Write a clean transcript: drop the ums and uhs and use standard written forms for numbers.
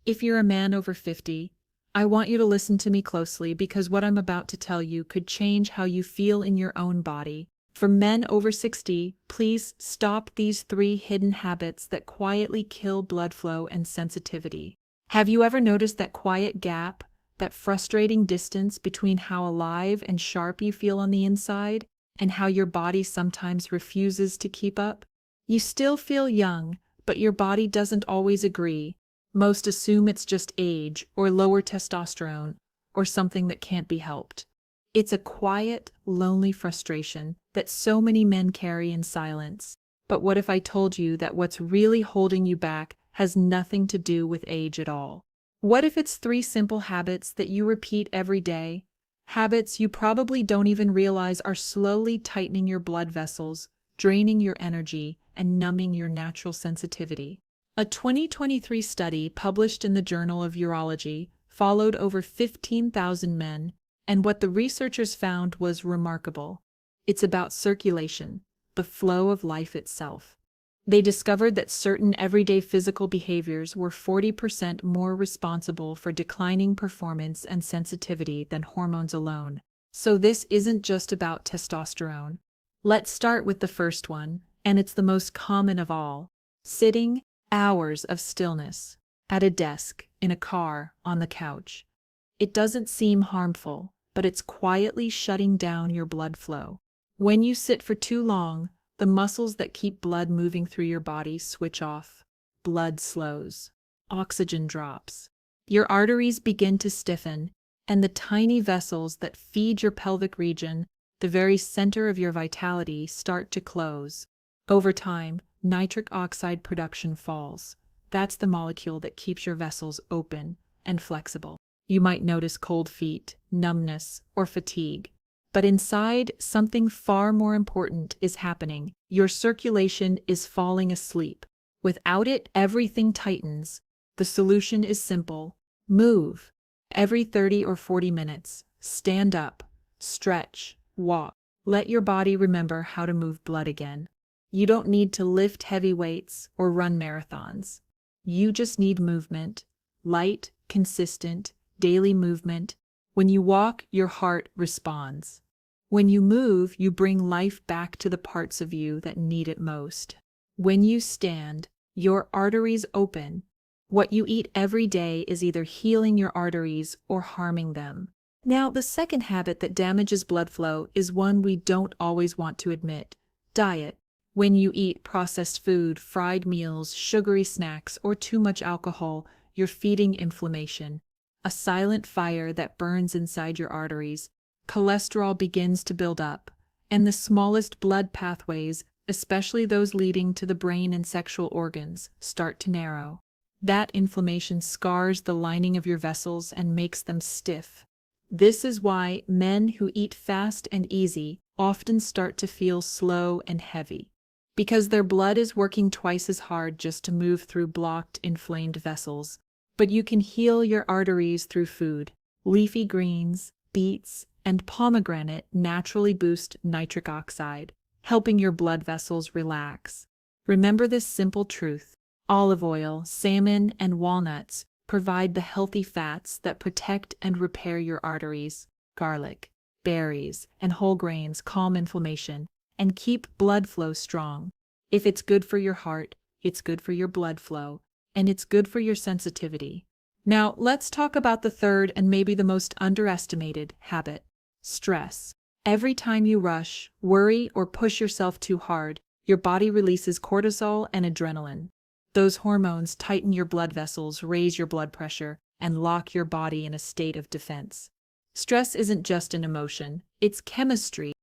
If you're a man over 50, I want you to listen to me closely because what I'm about to tell you could change how you feel in your own body. For men over 60, please stop these 3 hidden habits that quietly kill blood flow and sensitivity. Have you ever noticed that quiet gap, that frustrating distance between how alive and sharp you feel on the inside and how your body sometimes refuses to keep up? You still feel young, but your body doesn't always agree. Most assume it's just age or lower testosterone or something that can't be helped. It's a quiet, lonely frustration that so many men carry in silence. But what if I told you that what's really holding you back has nothing to do with age at all? What if it's 3 simple habits that you repeat every day? Habits you probably don't even realize are slowly tightening your blood vessels, draining your energy, and numbing your natural sensitivity. A 2023 study published in the Journal of Urology followed over 15,000 men, and what the researchers found was remarkable. It's about circulation, the flow of life itself. They discovered that certain everyday physical behaviors were 40% more responsible for declining performance and sensitivity than hormones alone. So this isn't just about testosterone. Let's start with the first one, and it's the most common of all. Sitting. Hours of stillness. At a desk, in a car, on the couch. It doesn't seem harmful, but it's quietly shutting down your blood flow. When you sit for too long, the muscles that keep blood moving through your body switch off. Blood slows. Oxygen drops. Your arteries begin to stiffen, and the tiny vessels that feed your pelvic region, the very center of your vitality, start to close. Over time, nitric oxide production falls. That's the molecule that keeps your vessels open and flexible. You might notice cold feet, numbness, or fatigue. But inside, something far more important is happening. Your circulation is falling asleep. Without it, everything tightens. The solution is simple. Move. Every 30 or 40 minutes, stand up, stretch, walk. Let your body remember how to move blood again. You don't need to lift heavy weights or run marathons. You just need movement, light, consistent, daily movement. When you walk, your heart responds. When you move, you bring life back to the parts of you that need it most. When you stand, your arteries open. What you eat every day is either healing your arteries or harming them. Now, the second habit that damages blood flow is one we don't always want to admit: diet. When you eat processed food, fried meals, sugary snacks, or too much alcohol, you're feeding inflammation, a silent fire that burns inside your arteries. Cholesterol begins to build up, and the smallest blood pathways, especially those leading to the brain and sexual organs, start to narrow. That inflammation scars the lining of your vessels and makes them stiff. This is why men who eat fast and easy often start to feel slow and heavy, because their blood is working twice as hard just to move through blocked, inflamed vessels. But you can heal your arteries through food. Leafy greens, beets, and pomegranate naturally boost nitric oxide, helping your blood vessels relax. Remember this simple truth: olive oil, salmon, and walnuts provide the healthy fats that protect and repair your arteries. Garlic, berries, and whole grains calm inflammation and keep blood flow strong. If it's good for your heart, it's good for your blood flow, and it's good for your sensitivity. Now, let's talk about the third and maybe the most underestimated habit: stress. Every time you rush, worry, or push yourself too hard, your body releases cortisol and adrenaline. Those hormones tighten your blood vessels, raise your blood pressure, and lock your body in a state of defense. Stress isn't just an emotion, it's chemistry.